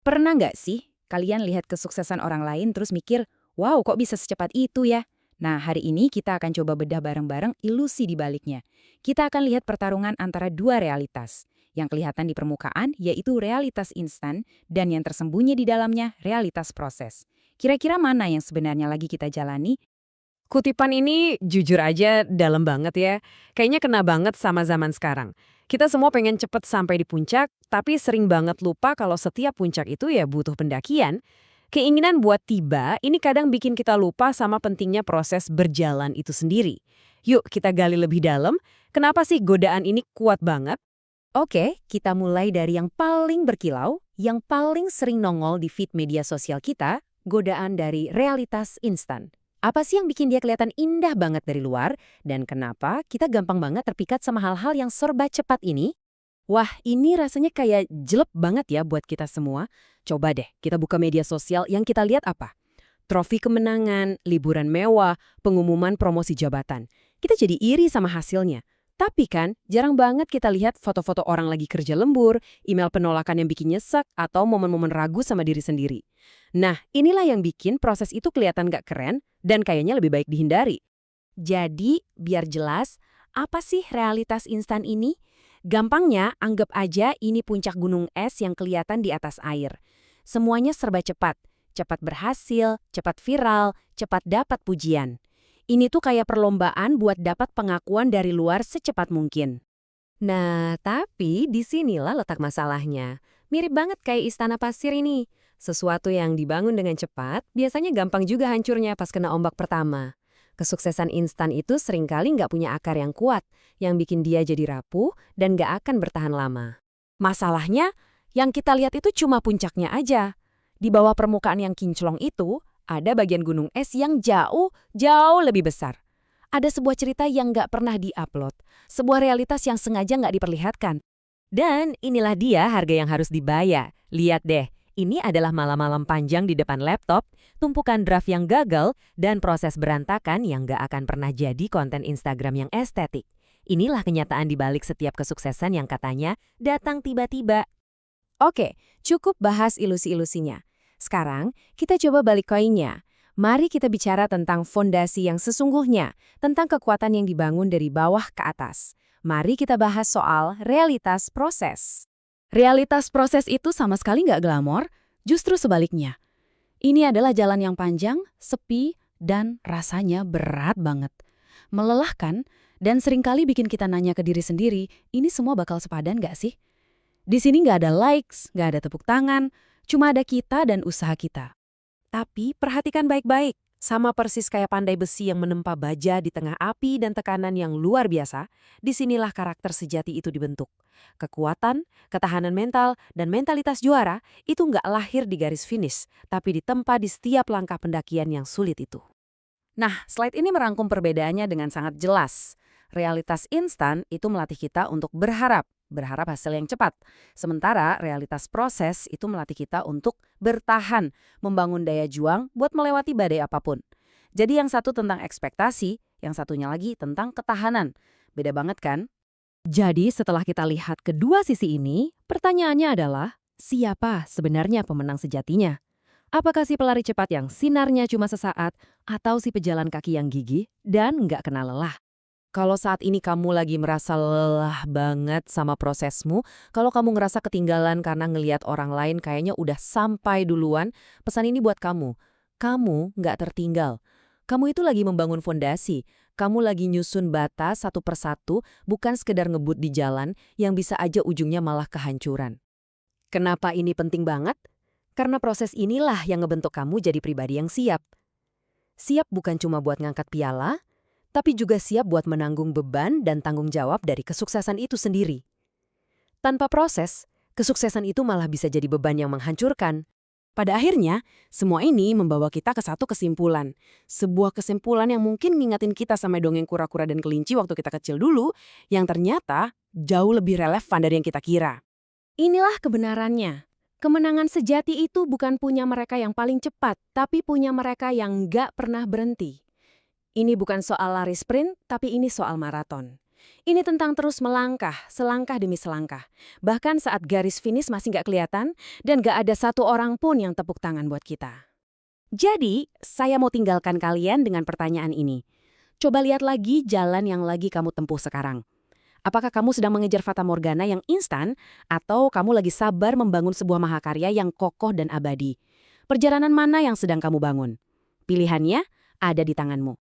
Pernah nggak sih kalian lihat kesuksesan orang lain terus mikir, wow kok bisa secepat itu ya? Nah, hari ini kita akan coba bedah bareng-bareng ilusi di baliknya. Kita akan lihat pertarungan antara dua realitas. Yang kelihatan di permukaan yaitu realitas instan dan yang tersembunyi di dalamnya realitas proses. Kira-kira mana yang sebenarnya lagi kita jalani? Kutipan ini jujur aja dalam banget ya. Kayaknya kena banget sama zaman sekarang. Kita semua pengen cepet sampai di puncak, tapi sering banget lupa kalau setiap puncak itu ya butuh pendakian. Keinginan buat tiba ini kadang bikin kita lupa sama pentingnya proses berjalan itu sendiri. Yuk kita gali lebih dalam, kenapa sih godaan ini kuat banget? Oke, kita mulai dari yang paling berkilau, yang paling sering nongol di feed media sosial kita, godaan dari realitas instan. Apa sih yang bikin dia kelihatan indah banget dari luar, dan kenapa kita gampang banget terpikat sama hal-hal yang serba cepat ini? Wah, ini rasanya kayak jelek banget ya buat kita semua. Coba deh, kita buka media sosial yang kita lihat apa? Trofi kemenangan, liburan mewah, pengumuman promosi jabatan. Kita jadi iri sama hasilnya. Tapi kan, jarang banget kita lihat foto-foto orang lagi kerja lembur, email penolakan yang bikin nyesek, atau momen-momen ragu sama diri sendiri. Nah, inilah yang bikin proses itu kelihatan gak keren dan kayaknya lebih baik dihindari. Jadi, biar jelas, apa sih realitas instan ini? Gampangnya, anggap aja ini puncak gunung es yang kelihatan di atas air. Semuanya serba cepat. Cepat berhasil, cepat viral, cepat dapat pujian. Ini tuh kayak perlombaan buat dapat pengakuan dari luar secepat mungkin. Nah, tapi disinilah letak masalahnya. Mirip banget kayak istana pasir ini. Sesuatu yang dibangun dengan cepat, biasanya gampang juga hancurnya pas kena ombak pertama. Kesuksesan instan itu seringkali nggak punya akar yang kuat, yang bikin dia jadi rapuh dan nggak akan bertahan lama. Masalahnya, yang kita lihat itu cuma puncaknya aja. Di bawah permukaan yang kinclong itu, ada bagian gunung es yang jauh, jauh lebih besar. Ada sebuah cerita yang nggak pernah di-upload, sebuah realitas yang sengaja nggak diperlihatkan. Dan inilah dia harga yang harus dibayar. Lihat deh, ini adalah malam-malam panjang di depan laptop, tumpukan draft yang gagal, dan proses berantakan yang nggak akan pernah jadi konten Instagram yang estetik. Inilah kenyataan di balik setiap kesuksesan yang katanya datang tiba-tiba. Oke, cukup bahas ilusi-ilusinya. Sekarang, kita coba balik koinnya. Mari kita bicara tentang fondasi yang sesungguhnya, tentang kekuatan yang dibangun dari bawah ke atas. Mari kita bahas soal realitas proses. Realitas proses itu sama sekali nggak glamor, justru sebaliknya. Ini adalah jalan yang panjang, sepi, dan rasanya berat banget. Melelahkan, dan seringkali bikin kita nanya ke diri sendiri, ini semua bakal sepadan nggak sih? Di sini nggak ada likes, nggak ada tepuk tangan, cuma ada kita dan usaha kita. Tapi perhatikan baik-baik, sama persis kayak pandai besi yang menempa baja di tengah api dan tekanan yang luar biasa, disinilah karakter sejati itu dibentuk. Kekuatan, ketahanan mental, dan mentalitas juara itu nggak lahir di garis finish, tapi ditempa di setiap langkah pendakian yang sulit itu. Nah, slide ini merangkum perbedaannya dengan sangat jelas. Realitas instan itu melatih kita untuk berharap hasil yang cepat. Sementara realitas proses itu melatih kita untuk bertahan, membangun daya juang buat melewati badai apapun. Jadi yang satu tentang ekspektasi, yang satunya lagi tentang ketahanan. Beda banget kan? Jadi setelah kita lihat kedua sisi ini, pertanyaannya adalah, siapa sebenarnya pemenang sejatinya? Apakah si pelari cepat yang sinarnya cuma sesaat, atau si pejalan kaki yang gigih dan nggak kenal lelah? Kalau saat ini kamu lagi merasa lelah banget sama prosesmu, kalau kamu ngerasa ketinggalan karena ngelihat orang lain kayaknya udah sampai duluan, pesan ini buat kamu. Kamu nggak tertinggal. Kamu itu lagi membangun fondasi. Kamu lagi nyusun bata satu persatu, bukan sekedar ngebut di jalan yang bisa aja ujungnya malah kehancuran. Kenapa ini penting banget? Karena proses inilah yang ngebentuk kamu jadi pribadi yang siap. Siap bukan cuma buat ngangkat piala, tapi juga siap buat menanggung beban dan tanggung jawab dari kesuksesan itu sendiri. Tanpa proses, kesuksesan itu malah bisa jadi beban yang menghancurkan. Pada akhirnya, semua ini membawa kita ke satu kesimpulan. Sebuah kesimpulan yang mungkin ngingetin kita sama dongeng kura-kura dan kelinci waktu kita kecil dulu, yang ternyata jauh lebih relevan dari yang kita kira. Inilah kebenarannya. Kemenangan sejati itu bukan punya mereka yang paling cepat, tapi punya mereka yang nggak pernah berhenti. Ini bukan soal lari sprint, tapi ini soal maraton. Ini tentang terus melangkah, selangkah demi selangkah. Bahkan saat garis finish masih nggak kelihatan, dan nggak ada satu orang pun yang tepuk tangan buat kita. Jadi, saya mau tinggalkan kalian dengan pertanyaan ini. Coba lihat lagi jalan yang lagi kamu tempuh sekarang. Apakah kamu sedang mengejar fata morgana yang instan, atau kamu lagi sabar membangun sebuah mahakarya yang kokoh dan abadi? Perjalanan mana yang sedang kamu bangun? Pilihannya ada di tanganmu.